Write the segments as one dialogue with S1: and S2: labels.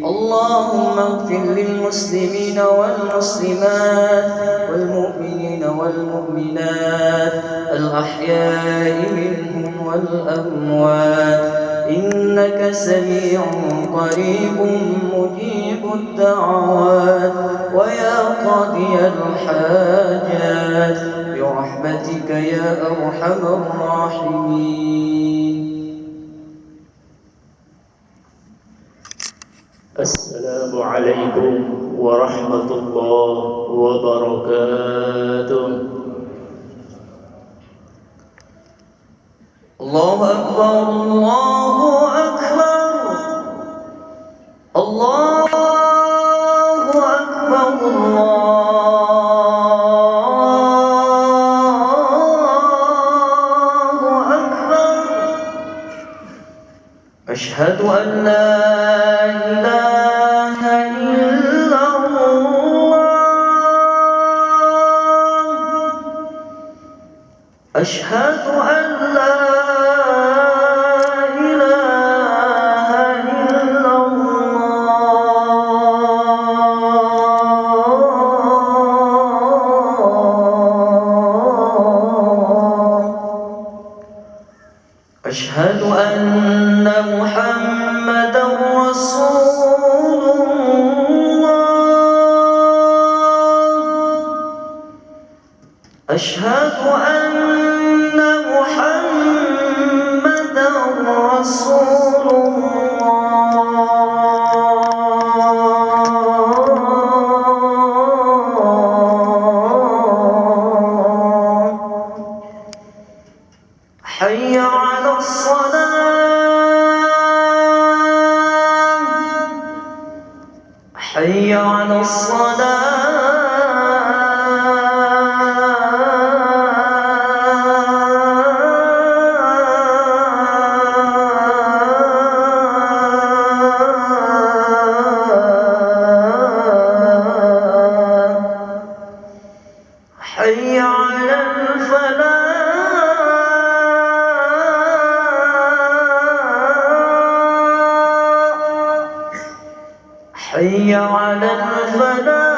S1: اللهم اغفر للمسلمين والمسلمات والمؤمنين والمؤمنات الأحياء منهم والأموات إنك سميع قريب مجيب الدعوات ويا قاضي الحاجات برحمتك يا أرحم الراحمين.
S2: السلام عليكم ورحمة الله وبركاته.
S1: الله أكبر الله أكبر الله أكبر الله أكبر. أشهد أن لا إله إلا الله. أشهد أن لا إله إلا الله. أشهد أن محمدًا رسول الله. أشهد أن محمدًا رسول الله. حي على الصلاة حي على الصلاة. حي على الفلاح. حي على الفلاح.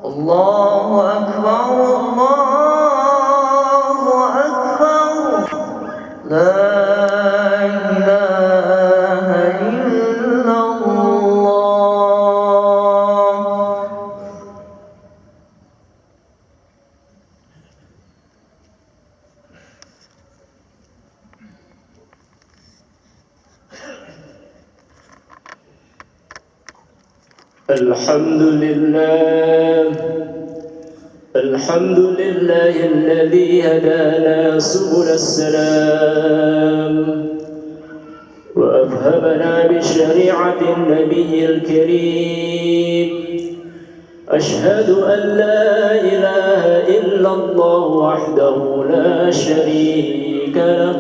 S1: الله أكبر الله أكبر. لا إله إلا الله.
S2: الحمد لله الذي هدانا سبل السلام وأفهمنا بشريعة النبي الكريم. أشهد أن لا إله إلا الله وحده لا شريك له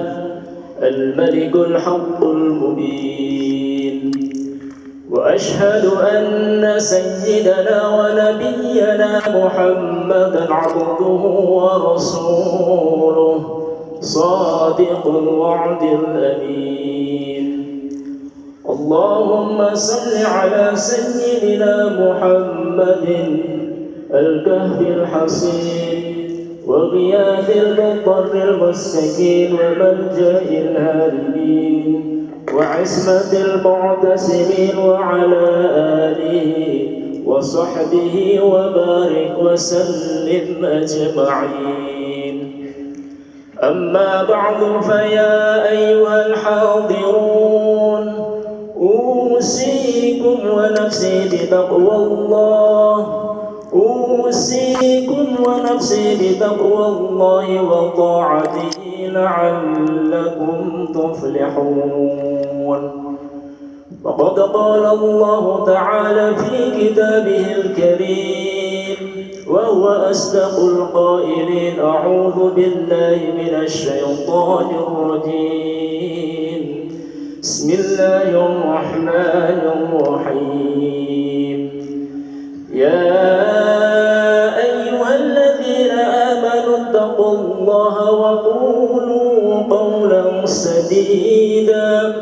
S2: الملك الحق المبين. وأشهد أن سيدنا ونبينا محمدًا عبده ورسوله صادق الوعد الأمين. اللهم صل على سيدنا محمد الكهف الحصين وغياث المضطر المستكين وملجأ الهاربين وعصمة المعتصمين وعلى آله وصحبه وبارك وسلم أجمعين. أما بعد فيا أيها الحاضرون أوصيكم ونفسي بتقوى الله. أوصيكم ونفسي بتقوى الله وطاعته لعلكم تفلحون. وقد قال الله تعالى في كتابه الكريم وهو أصدق القائلين: أعوذ بالله من الشيطان الرجيم. بسم الله الرحمن الرحيم. وقولوا قولا سديدا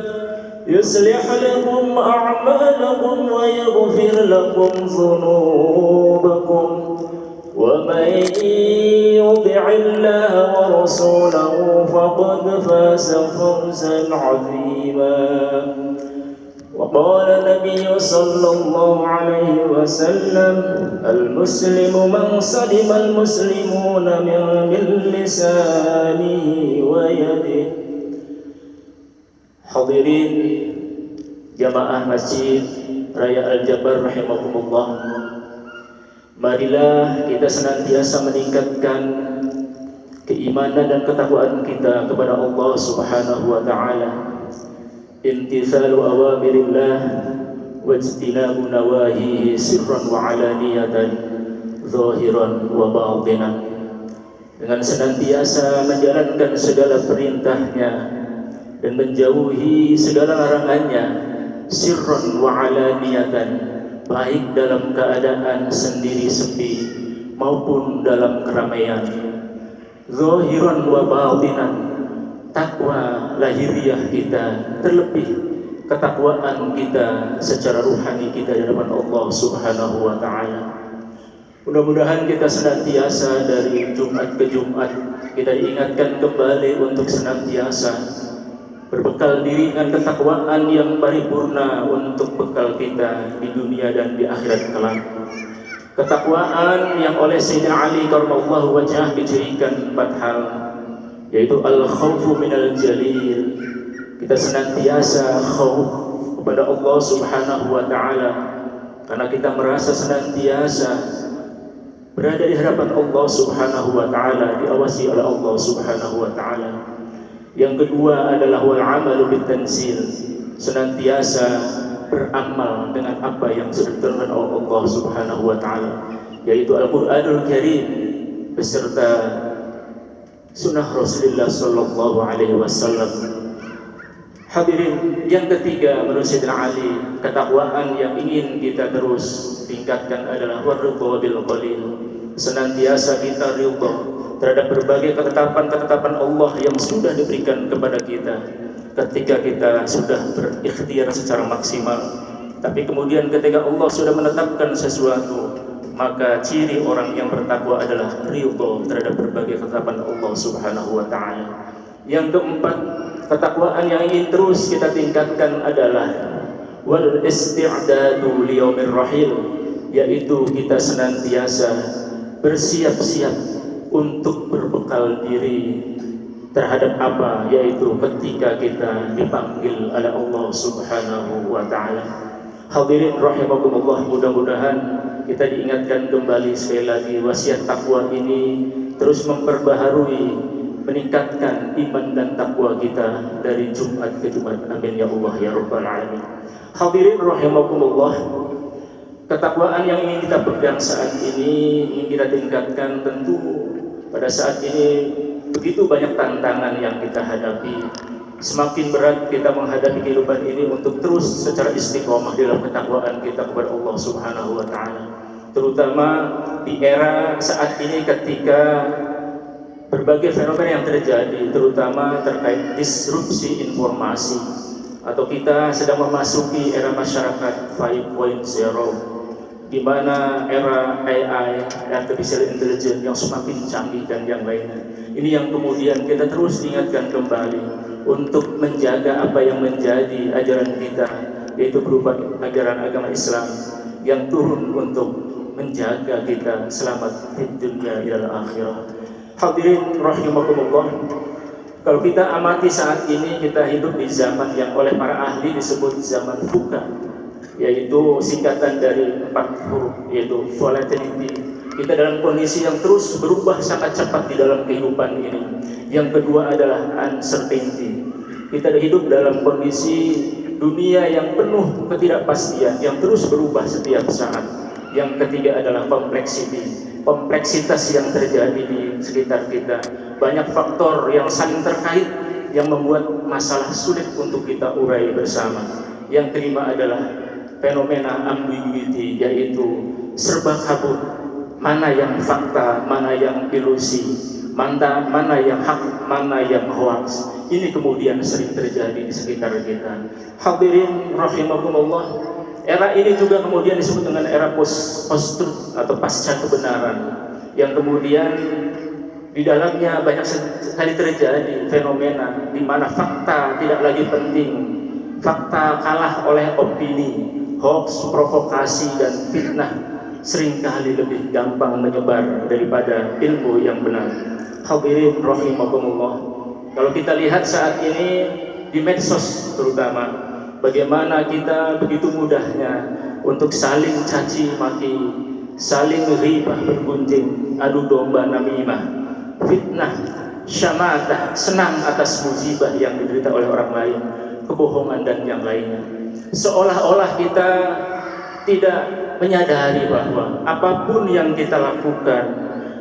S2: يصلح لكم أعمالكم ويغفر لكم ذنوبكم ومن يطع الله ورسوله فقد فاز فوزا عظيما. وقال النبي صلى الله عليه وسلم المسلم من سلم المسلمون من لسانه ويده. Hadirin jamaah Masjid Raya Al-Jabar rahimakumullah, marilah kita senantiasa meningkatkan keimanan dan ketakwaan kita kepada Allah Subhanahu wa taala. Imtithalu awamirillah wajtinabu nawahihi sirran wa alaniyatan zahiran wa batinan. Dengan senantiasa menjalankan segala perintahnya dan menjauhi segala larangannya sirran wa alaniyatan, baik dalam keadaan sendiri sepi maupun dalam keramaian. Zahiran wa batinan, takwa lahiriah kita, terlebih ketakwaan kita secara ruhani kita di hadapan Allah Subhanahu wa taala. Mudah-mudahan kita senantiasa dari Jumat ke Jumat kita diingatkan kembali untuk senantiasa berbekal diri dengan ketakwaan yang paripurna untuk bekal kita di dunia dan di akhirat kelak. Ketakwaan yang oleh Sayyidina Ali karramallahu wajhah dicirikan 4 hal, yaitu al-khawfu minal jalil. Kita senantiasa khauf kepada Allah Subhanahu wa taala karena kita merasa senantiasa berada di hadapan Allah Subhanahu wa taala, diawasi oleh Allah Subhanahu wa taala. Yang kedua adalah wal amalu bitanzil, senantiasa beramal dengan apa yang sudah diturunkan oleh Allah Subhanahu wa taala, yaitu Al-Qur'anul Karim beserta sunnah Rasulullah sallallahu alaihi wasallam. Hadirin, yang ketiga menurut Sayyidina Ali, ketakwaan yang ingin kita terus tingkatkan adalah waridha bil qalil, senantiasa kita ridha terhadap berbagai ketetapan-ketetapan Allah yang sudah diberikan kepada kita ketika kita sudah berikhtiar secara maksimal. Tapi kemudian ketika Allah sudah menetapkan sesuatu, maka ciri orang yang bertakwa adalah ridha terhadap berbagai ketetapan Allah Subhanahu wa taala. Yang keempat, ketakwaan yang ingin terus kita tingkatkan adalah wal isti'dadu liyaumir rahil, yaitu kita senantiasa bersiap-siap untuk berbekal diri terhadap apa, yaitu ketika kita dipanggil oleh Allah Subhanahu wa taala. Hadirin rahimakumullah, mudah-mudahan kita diingatkan kembali sekali lagi wasiat takwa ini terus memperbaharui, meningkatkan iman dan takwa kita dari Jumat ke Jumat. Amin ya Allah ya rabbal alamin. Hadirin rahimakumullah, ketakwaan yang ingin kita pegang saat ini, ingin kita tingkatkan, tentu pada saat ini begitu banyak tantangan yang kita hadapi. Semakin berat kita menghadapi kehidupan ini untuk terus secara istiqomah dalam ketakwaan kita kepada Allah Subhanahu wa taala. Terutama di era saat ini ketika berbagai fenomena yang terjadi, terutama terkait disrupsi informasi, atau kita sedang memasuki era masyarakat 5.0, di mana era AI, artificial intelligence yang semakin canggih dan yang lainnya. Ini yang kemudian kita terus diingatkan kembali untuk menjaga apa yang menjadi ajaran kita, yaitu berupa ajaran agama Islam yang turun untuk menjaga kita selamat di dunia dan akhirah. Hadirin rahimakumullah, kalau kita amati saat ini, kita hidup di zaman yang oleh para ahli disebut zaman VUCA, yaitu singkatan dari 4 huruf, yaitu volatility. Kita dalam kondisi yang terus berubah sangat cepat di dalam kehidupan ini. Yang kedua adalah uncertainty. Kita hidup dalam kondisi dunia yang penuh ketidakpastian yang terus berubah setiap saat. Yang ketiga adalah complexity, kompleksitas yang terjadi di sekitar kita. Banyak faktor yang saling terkait yang membuat masalah sulit untuk kita urai bersama. Yang kelima adalah fenomena ambiguity, yaitu serba kabut, mana yang fakta, mana yang ilusi, mana yang hak, mana yang hoax. Ini kemudian sering terjadi di sekitar kita. Hadirin rahimakumullah, era ini juga kemudian disebut dengan era post-truth atau pasca kebenaran, yang kemudian di dalamnya banyak sekali terjadi fenomena di mana fakta tidak lagi penting, fakta kalah oleh opini, hoax, provokasi, dan fitnah seringkali lebih gampang menyebar daripada ilmu yang benar. Hadirin rahimakumullah, kalau kita lihat saat ini di medsos terutama, bagaimana kita begitu mudahnya untuk saling caci maki, saling ghibah bergunjing, adu domba namimah, fitnah, syamatah, senang atas musibah yang diderita oleh orang lain, kebohongan dan yang lainnya. Seolah-olah kita tidak menyadari bahwa apapun yang kita lakukan,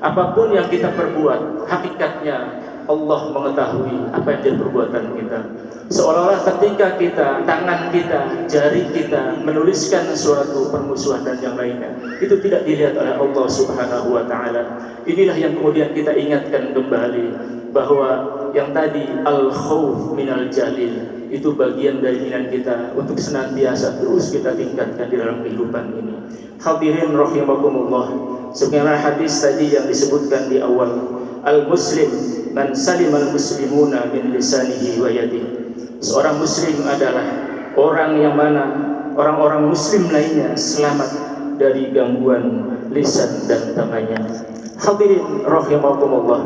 S2: apapun yang kita perbuat, hakikatnya Allah mengetahui apa yang jadi perbuatan kita. Seolah-olah ketika tangan kita, jari kita menuliskan suatu permusuhan dan yang lainnya, itu tidak dilihat oleh Allah Subhanahu wa Ta'ala. Inilah yang kemudian kita ingatkan kembali bahwa yang tadi al-khawf minal jalil itu bagian dari keinginan kita untuk senantiasa terus kita tingkatkan di dalam kehidupan ini. Hadirin rahimakumullah, sebagaimana hadis tadi yang disebutkan di awal, al-muslim man salimal muslimuna min lisanihi wa yadihi. Seorang muslim adalah orang yang mana orang-orang muslim lainnya selamat dari gangguan lisan dan tangannya. Hadirin rahimakumullah,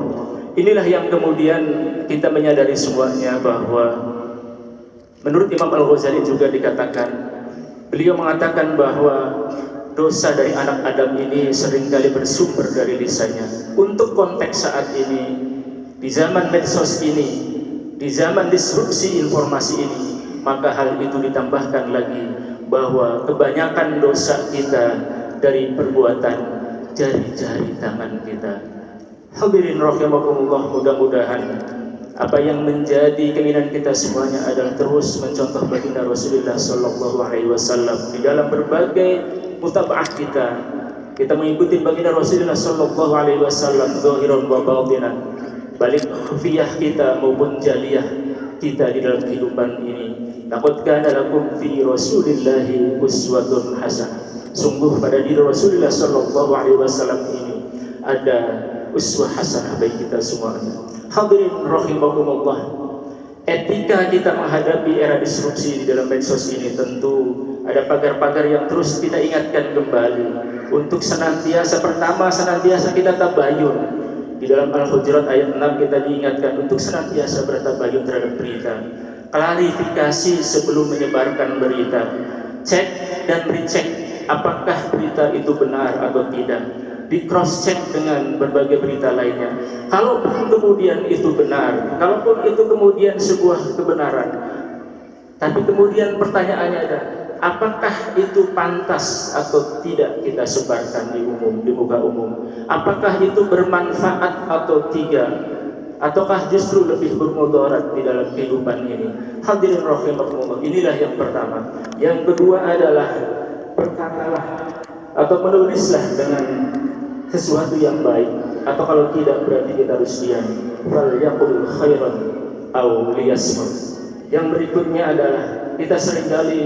S2: inilah yang kemudian kita menyadari semuanya bahwa menurut Imam Al-Ghazali juga dikatakan, beliau mengatakan bahwa dosa dari anak Adam ini seringkali bersumber dari lisannya. Untuk konteks saat ini, di zaman medsos ini, di zaman disrupsi informasi ini, maka hal itu ditambahkan lagi bahwa kebanyakan dosa kita dari perbuatan jari-jari tangan kita. Hadirin rahimakumullah, mudah-mudahan apa yang menjadi keinginan kita semuanya adalah terus mencontoh baginda Rasulullah Sallallahu Alaihi Wasallam di dalam berbagai mutabaah kita. Kita mengikuti baginda Rasulullah Sallallahu Alaihi Wasallam zahiran wa batinan, balik khufiyah kita maupun jaliyah kita di dalam kehidupan ini. Laqad kana lakum fi Rasulillahi uswatun hasanah. Sungguh pada diri Rasulullah Sallallahu Alaihi Wasallam ini ada uswah hasanah bagi kita semuanya. Hadirin rahimakumullah, etika kita menghadapi era disrupsi di dalam medsos ini tentu ada pagar-pagar yang terus kita ingatkan kembali untuk senantiasa kita tabayun. Di dalam Al-Hujurat ayat 6 kita diingatkan untuk senantiasa bertabayun terhadap berita, klarifikasi sebelum menyebarkan berita, cek dan recheck apakah berita itu benar atau tidak, di cross check dengan berbagai berita lainnya. Kalaupun kemudian itu benar, kalaupun itu kemudian sebuah kebenaran, tapi kemudian pertanyaannya ada, apakah itu pantas atau tidak kita sebarkan di muka umum? Apakah itu bermanfaat atau tidak? Ataukah justru lebih bermudarat di dalam kehidupan ini? Hadirin rahimakumullah, inilah yang pertama. Yang kedua adalah berkatalah atau menulislah dengan sesuatu yang baik, atau kalau tidak berarti kita harus diam. Fal yaqul khairan aw liyasmut. Yang berikutnya adalah kita seringkali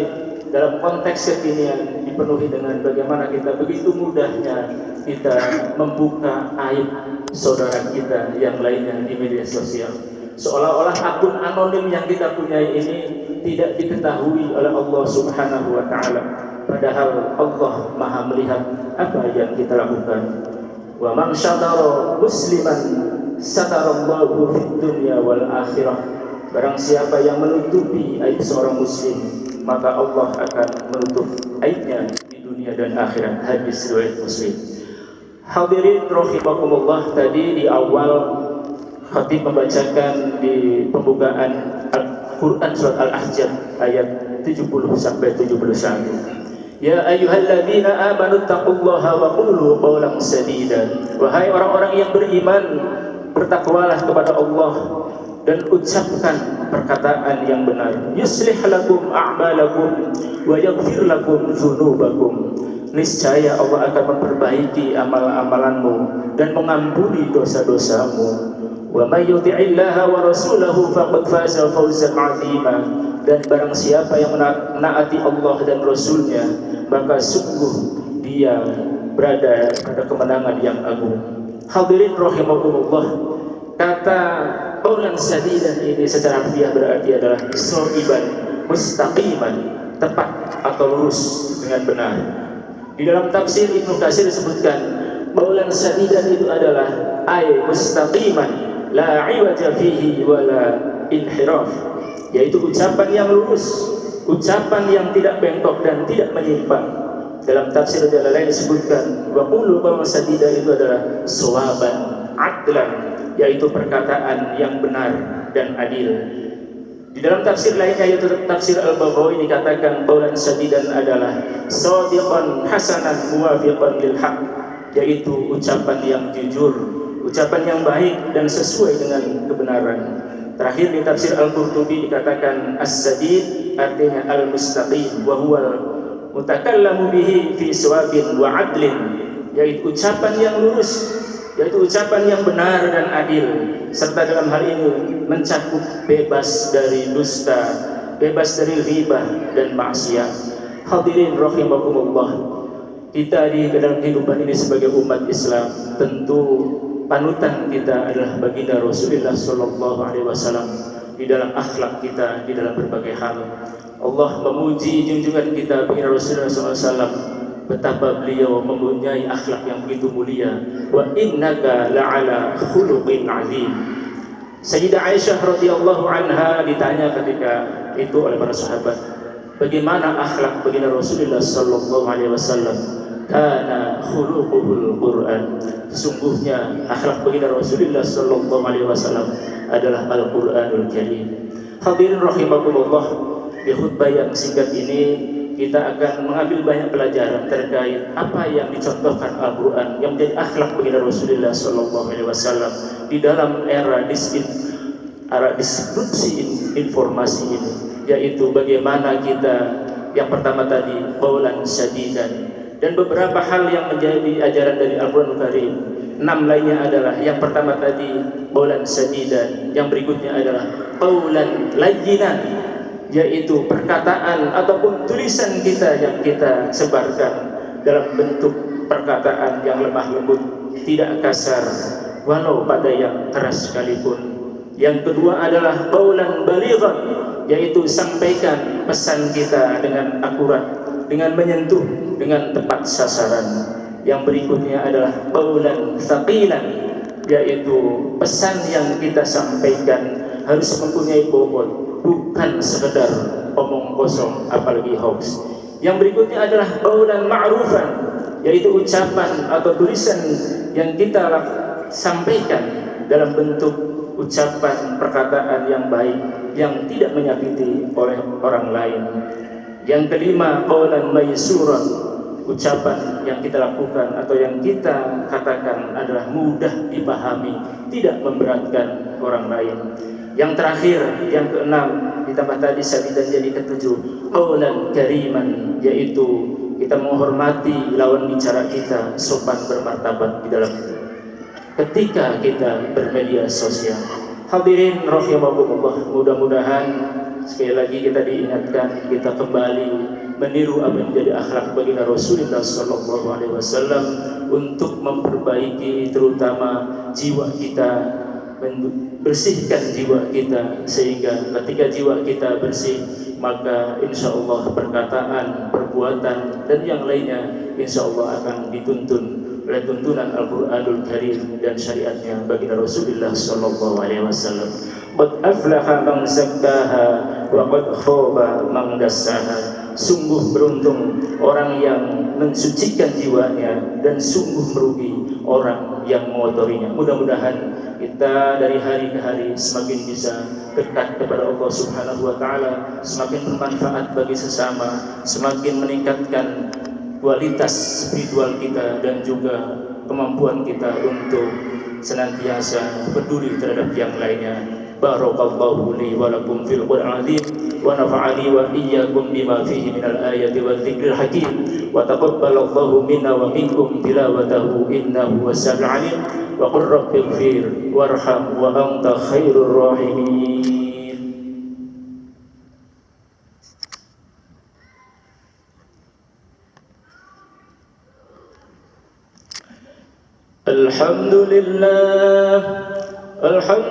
S2: dalam konteks kekinian dipenuhi dengan bagaimana kita begitu mudahnya kita membuka aib saudara kita yang lainnya di media sosial. Seolah-olah akun anonim yang kita punyai ini tidak diketahui oleh Allah Subhanahu wa Ta'ala, padahal Allah Maha melihat apa yang kita lakukan. Wa man syatara musliman satarallahu fid dunya wal akhirah. Barang siapa yang menutupi aib seorang muslim, maka Allah akan menutup aibnya di dunia dan akhirat. Hadis riwayat Muslim. Hadirin rahimakumullah, tadi di awal khatib membacakan di pembukaan Al-Quran surat Al-Ahzab ayat 70 sampai 71. Ya ayyuhalladzina amanu taqullaha wa qulu qawlan sadida. Wahai orang-orang yang beriman, bertakwalah kepada Allah dan ucapkan perkataan yang benar. Yuslih lakum a'malakum wa yaghfir lakum dzunubakum. Niscaya Allah akan memperbaiki amal-amalanmu dan mengampuni dosa-dosamu. Wa may yuti'illaha wa rasulahu faqad faza fawzan 'azima. Dan barang siapa yang menaati Allah dan Rasulnya, maka sungguh dia berada pada kemenangan yang agung. Hadirin rahimakumullah, kata qaulan sadidan ini secara harfiah berarti adalah sha'iban mustaqiman, tepat atau lurus dengan benar. Di dalam tafsir Ibnu Katsir disebutkan qaulan sadidan itu adalah ay mustaqiman la iwaja fihi wala inhiraf, yaitu ucapan yang lurus, ucapan yang tidak bengkok dan tidak menyimpang. Dalam tafsir yang lain disebutkan wa qulu qaulan sadida itu adalah shawaban adlan, yaitu perkataan yang benar dan adil. Di dalam tafsir lainnya yaitu tafsir Al-Baghawi dikatakan qaulan sadidan adalah shadiqan hasanan muwafiqan lil haq, yaitu ucapan yang jujur, ucapan yang baik dan sesuai dengan kebenaran. Terakhir di tafsir Al-Qurtubi dikatakan as-sadid artinya al-mustaqim wa huwa mutakallamu bihi fi sawabin wa adlin, yaitu ucapan yang lurus, yaitu ucapan yang benar dan adil, serta dalam hal ini mencakup bebas dari dusta, bebas dari ghibah dan maksiat. Hadirin rahimakumullah, kita di dalam kehidupan ini sebagai umat Islam, tentu panutan kita adalah baginda Rasulullah sallallahu alaihi wasallam di dalam akhlak kita, di dalam berbagai hal. Allah memuji junjungan kita baginda Rasulullah sallallahu alaihi wasallam, betapa beliau mempunyai akhlak yang begitu mulia. Wa innaka la'ala khuluqin 'azim. Sayyidah Aisyah radhiyallahu anha ditanya ketika itu oleh para sahabat, bagaimana akhlak baginda Rasulullah sallallahu alaihi wasallam? Kana khuluquhul Quran. Sesungguhnya akhlak baginda Rasulullah sallallahu alaihi wasallam adalah Al-Qur'anul Karim. Hadirin rahimakumullah, di khutbah yang singkat ini kita akan mengambil banyak pelajaran terkait apa yang dicontohkan Al-Quran yang menjadi akhlak baginda Rasulullah sallallahu alaihi wasallam di dalam era disrupsi informasi ini, yaitu bagaimana kita yang pertama tadi qaulan sadidan, dan beberapa hal yang menjadi ajaran dari Al-Quranul Karim. 6 lainnya adalah yang pertama tadi qaulan sadidan, yang berikutnya adalah qaulan layyinan, yaitu perkataan ataupun tulisan kita yang kita sebarkan dalam bentuk perkataan yang lemah lembut, tidak kasar walau pada yang keras sekalipun. Yang kedua adalah qaulan balighan, yaitu sampaikan pesan kita dengan akurat, dengan menyentuh, dengan tepat sasaran. Yang berikutnya adalah qaulan tsaqilan, yaitu pesan yang kita sampaikan harus mempunyai bobot, bukan sekedar omong kosong apalagi hoax. Yang berikutnya adalah qaulan ma'rufan, yaitu ucapan atau tulisan yang kita sampaikan dalam bentuk ucapan perkataan yang baik yang tidak menyakiti oleh orang lain. Yang kelima qaulan maysuran, ucapan yang kita lakukan atau yang kita katakan adalah mudah dipahami, tidak memberatkan orang lain. Yang terakhir, yang keenam, ditambah tadi sadidan jadi ketujuh, qaulan kariman, yaitu kita menghormati lawan bicara kita, sopan bermartabat di dalam ketika kita bermedia sosial. Hadirin rahimakumullah, mudah-mudahan sekali lagi kita diingatkan, kita kembali meniru apa yang menjadi akhlak baginda Rasulullah sallallahu alaihi wasallam untuk memperbaiki terutama jiwa kita, bersihkan jiwa kita, sehingga ketika jiwa kita bersih maka insya Allah perkataan, perbuatan dan yang lainnya insya Allah akan dituntun oleh tuntunan Al-Quranul Karim dan syariatnya baginda Rasulullah sallallahu alaihi wasallam. Qad aflaha man zakkaha wa qad khaba man dassaha. Sungguh beruntung orang yang mensucikan jiwanya dan sungguh merugi orang yang mengotorinya. Mudah-mudahan kita dari hari ke hari semakin bisa dekat kepada Allah Subhanahu wa taala, semakin bermanfaat bagi sesama, semakin meningkatkan kualitas spiritual kita dan juga kemampuan kita untuk senantiasa peduli terhadap yang lainnya. Barakallahu li wa lakum fil Qur'anil azim ونفعني وإياكم بما فيه من الآية والذكر الحكيم وتقبل الله منا ومنكم تلاوته إنه هو السميع العليم وقل رب اغفر وارحم وأنت خير الراحمين. الحمد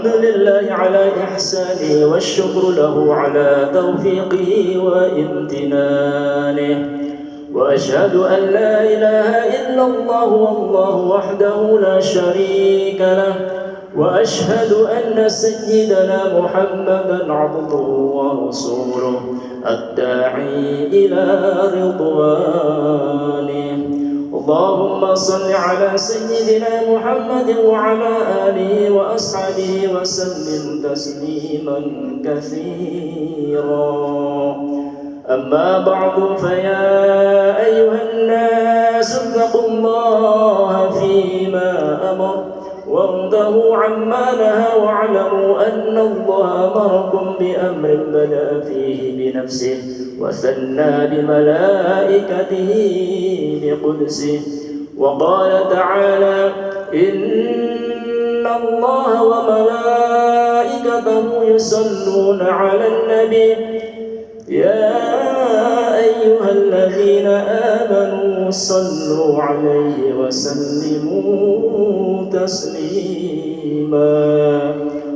S2: لله على إحسانه والشكر له على توفيقه وامتنانه وأشهد أن لا إله إلا الله والله وحده لا شريك له وأشهد أن سيدنا محمدا عبده ورسوله الداعي إلى رضوانه. اللهم صل على سيدنا محمد وعلى آله وأصحابه وسلم تسليما كثيرا. أما بعد فيا أيها الناس اتقوا الله فيما أمر وانتهوا عما نهى واعلموا أن الله أمركم بأمر بدأ فيه بنفسه وثنى بملائكته بقدسه وقال تعالى إن الله وملائكته يصلون على النبي يا أيها الذين آمنوا صلوا عليه وسلموا تسليما.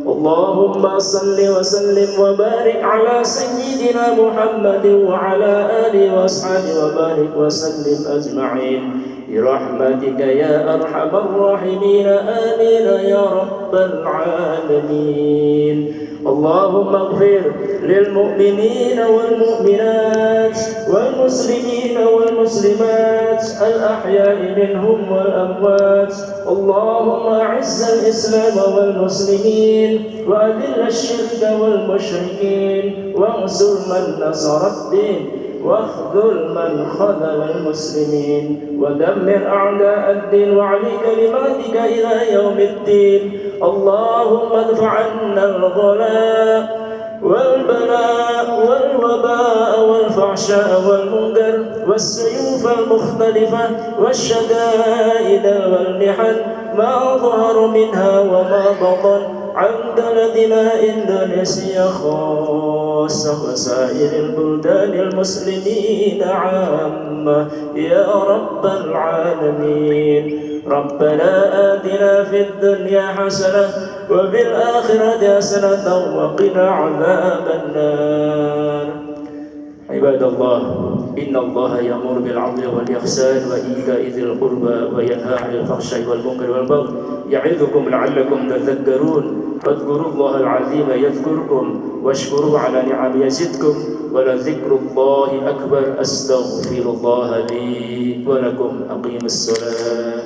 S2: اللهم صل وسلم وبارك على سيدنا محمد وعلى آله وأصحابه وبارك وسلم أجمعين برحمتك يا أرحم الراحمين آمين يا رب العالمين. اللهم اغفر للمؤمنين والمؤمنات والمسلمين والمسلمات الأحياء منهم والأموات. اللهم أعز الإسلام والمسلمين وأذل الشرك والمشركين وانصر من نصر الدين واخذل من خذل المسلمين ودمر أعداء الدين وعلي كلماتك إلى يوم الدين. اللهم ادفع عنا الغلاء والبلاء والوباء والفحشاء والمنكر والسيوف المختلفة والشدائد والمحن ما ظهر منها وما بطن عن بلدنا إندونيسيا خاصة وسائر البلدان المسلمين عامة يا رب العالمين. ربنا آتنا في الدنيا حسنة وفي الآخرة حسنة وقنا عذاب النار. عباد الله إن الله يأمر بالعدل والإحسان وإيتاء ذي القربى وينهى عن الفحشاء والمنكر والبغي يعظكم لعلكم تذكرون. فاذكروا الله العظيم يذكركم واشكروه على نعمه يزدكم ولذكر الله أكبر. أستغفر الله لي ولكم. أقيموا الصلاة.